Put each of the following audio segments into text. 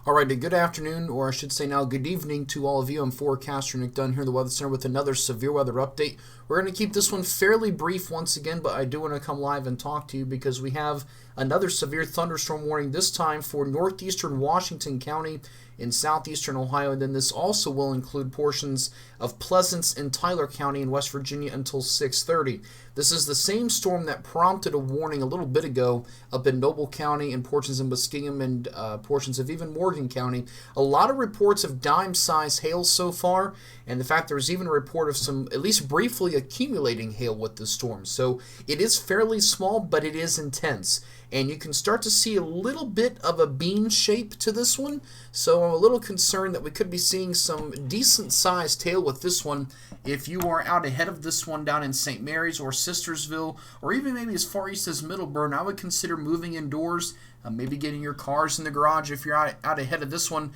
Alrighty, good afternoon, or I should say now good evening to all of you. I'm forecaster Nick Dunn here in the Weather Center with another severe weather update. We're going to keep this one fairly brief once again, but I do want to come live and talk to you because we have another severe thunderstorm warning, this time for northeastern Washington County in southeastern Ohio, and then this also will include portions of Pleasants and Tyler County in West Virginia until 6:30. This is the same storm that prompted a warning a little bit ago up in Noble County and portions of Muskingum and portions of even Morgan County. A lot of reports of dime-sized hail so far, and the fact there's even a report of some, at least briefly, accumulating hail with the storm. So it is fairly small, but it is intense. And you can start to see a little bit of a bean shape to this one. So I'm a little concerned that we could be seeing some decent-sized hail with this one. If you are out ahead of this one down in St. Mary's or Sistersville, or even maybe as far east as Middleburn, I would consider moving indoors, maybe getting your cars in the garage if you're out ahead of this one.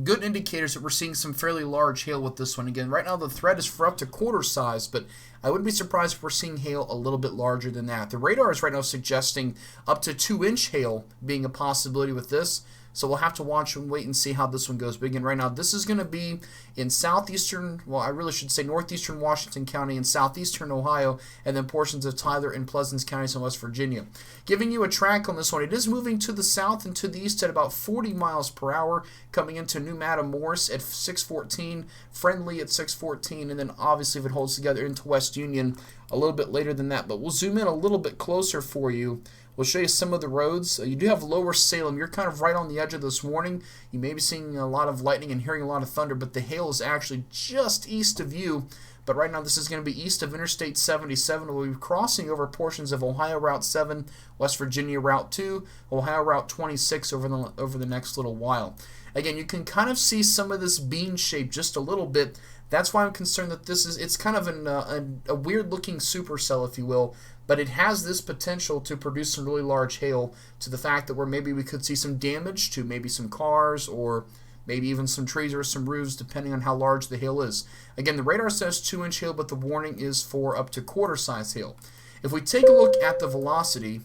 Good indicators that we're seeing some fairly large hail with this one. Again, right now the threat is for up to quarter size, but I wouldn't be surprised if we're seeing hail a little bit larger than that. The radar is right now suggesting up to 2-inch hail being a possibility with this. So we'll have to watch and wait and see how this one goes. But again, right now, this is going to be in southeastern, well, I really should say northeastern Washington County and southeastern Ohio, and then portions of Tyler and Pleasants counties in West Virginia. Giving you a track on this one, it is moving to the south and to the east at about 40 miles per hour, coming into New Matamoros at 6:14, Friendly at 6:14, and then obviously if it holds together into West Union a little bit later than that. But we'll zoom in a little bit closer for you. We'll show you some of the roads. You do have Lower Salem. You're kind of right on the edge of this warning. You may be seeing a lot of lightning and hearing a lot of thunder, but the hail is actually just east of you. But right now this is going to be east of Interstate 77. We'll be crossing over portions of Ohio Route 7, West Virginia Route 2, Ohio Route 26 over the next little while. Again, you can kind of see some of this bean shape just a little bit. That's why I'm concerned that it's kind of a weird-looking supercell, if you will, but it has this potential to produce some really large hail to the fact that maybe we could see some damage to maybe some cars or maybe even some trees or some roofs, depending on how large the hail is. Again, the radar says 2-inch hail, but the warning is for up to quarter-size hail. If we take a look at the velocity,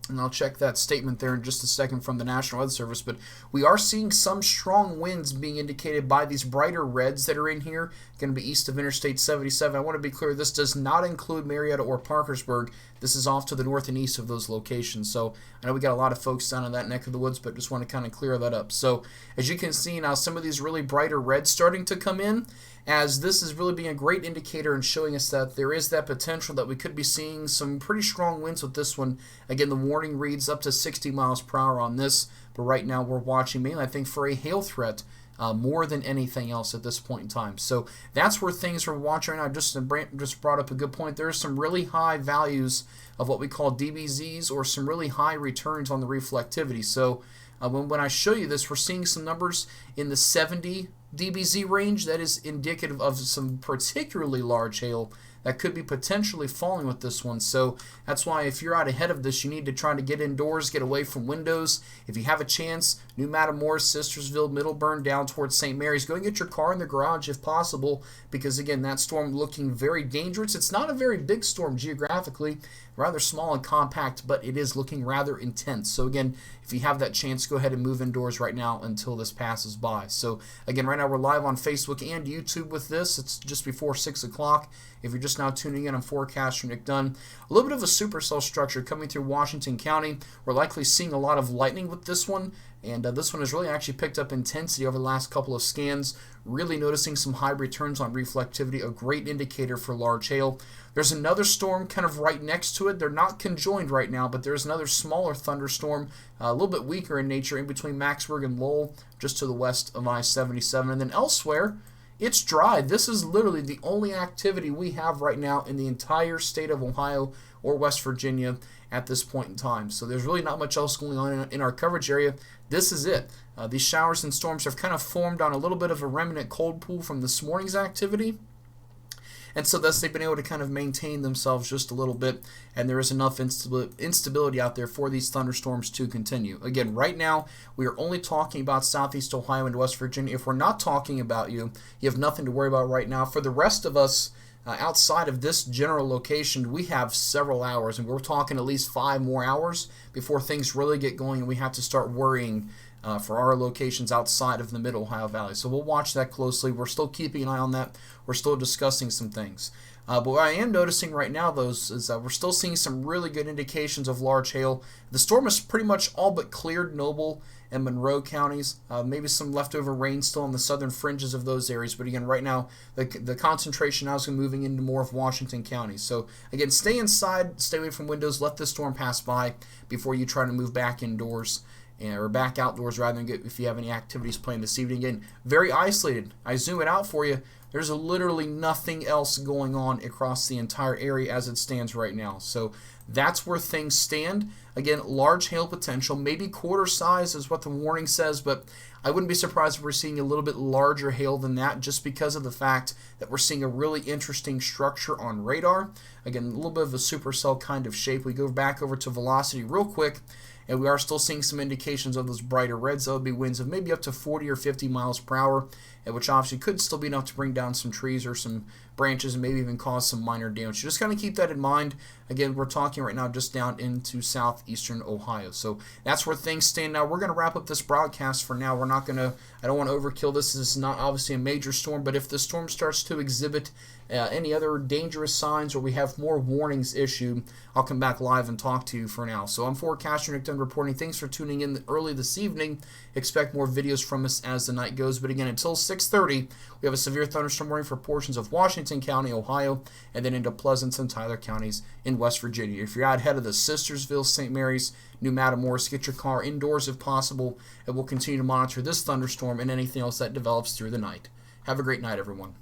and I'll check that statement there in just a second from the National Weather Service, but we are seeing some strong winds being indicated by these brighter reds that are in here, going to be east of Interstate 77. I want to be clear, this does not include Marietta or Parkersburg. This is off to the north and east of those locations. So I know we got a lot of folks down in that neck of the woods, but just want to kind of clear that up. So as you can see now, some of these really brighter reds starting to come in, as this is really being a great indicator and showing us that there is that potential that we could be seeing some pretty strong winds with this one. Again, the warning reads up to 60 miles per hour on this, but right now we're watching mainly, I think, for a hail threat more than anything else at this point in time. So that's where things are watching right now. Just brought up a good point. There are some really high values of what we call DBZs, or some really high returns on the reflectivity. So when I show you this, we're seeing some numbers in the 70 DBZ range. That is indicative of some particularly large hail that could be potentially falling with this one. So that's why if you're out ahead of this, you need to try to get indoors, get away from windows. If you have a chance, New Matamoros, Sistersville, Middleburn, down towards St. Mary's, go and get your car in the garage if possible, because again, that storm looking very dangerous. It's not a very big storm geographically, rather small and compact, but it is looking rather intense. So again, if you have that chance, go ahead and move indoors right now until this passes by. So again, right now we're live on Facebook and YouTube with this. It's just before 6 o'clock. If you're just now tuning in, I'm forecaster Nick Dunn. A little bit of a supercell structure coming through Washington County. We're likely seeing a lot of lightning with this one, and this one has really actually picked up intensity over the last couple of scans. Really noticing some high returns on reflectivity, a great indicator for large hail. There's another storm kind of right next to it. They're not conjoined right now, but there's another smaller thunderstorm, a little bit weaker in nature, in between Maxburg and Lowell, just to the west of I-77. And then elsewhere, it's dry. This is literally the only activity we have right now in the entire state of Ohio or West Virginia at this point in time. So there's really not much else going on in our coverage area. This is it. These showers and storms have kind of formed on a little bit of a remnant cold pool from this morning's activity. And so thus they've been able to kind of maintain themselves just a little bit, and there is enough instability out there for these thunderstorms to continue. Again, right now, we are only talking about southeast Ohio and West Virginia. If we're not talking about you, you have nothing to worry about right now. For the rest of us, outside of this general location, we have several hours, and we're talking at least 5 more hours before things really get going and we have to start worrying for our locations outside of the Middle Ohio Valley. So we'll watch that closely. We're still keeping an eye on that. We're still discussing some things. But what I am noticing right now, though, is that we're still seeing some really good indications of large hail. The storm is pretty much all but cleared Noble and Monroe counties. Maybe some leftover rain still on the southern fringes of those areas. But again, right now, the concentration now is moving into more of Washington County. So again, stay inside, stay away from windows, let the storm pass by before you try to move back indoors. Or back outdoors rather than if you have any activities planned this evening. Again, very isolated. I zoom it out for you. There's literally nothing else going on across the entire area as it stands right now. So that's where things stand. Again, large hail potential, maybe quarter size is what the warning says, but I wouldn't be surprised if we're seeing a little bit larger hail than that just because of the fact that we're seeing a really interesting structure on radar. Again, a little bit of a supercell kind of shape. We go back over to velocity real quick, and we are still seeing some indications of those brighter reds. That would be winds of maybe up to 40 or 50 miles per hour, which obviously could still be enough to bring down some trees or some branches and maybe even cause some minor damage. So just kind of keep that in mind. Again, we're talking right now just down into southeastern Ohio. So that's where things stand now. We're going to wrap up this broadcast for now. We're not going to, I don't want to overkill this. This is not obviously a major storm, but if the storm starts to exhibit any other dangerous signs or we have more warnings issued, I'll come back live and talk to you for now. So I'm forecaster Nick Dunn reporting. Thanks for tuning in early this evening. Expect more videos from us as the night goes. But again, until 6:30, we have a severe thunderstorm warning for portions of Washington County, Ohio, and then into Pleasant and Tyler counties in West Virginia. If you're out ahead of the Sistersville, St. Mary's, New Matamoros, get your car indoors if possible, and we'll continue to monitor this thunderstorm and anything else that develops through the night. Have a great night, everyone.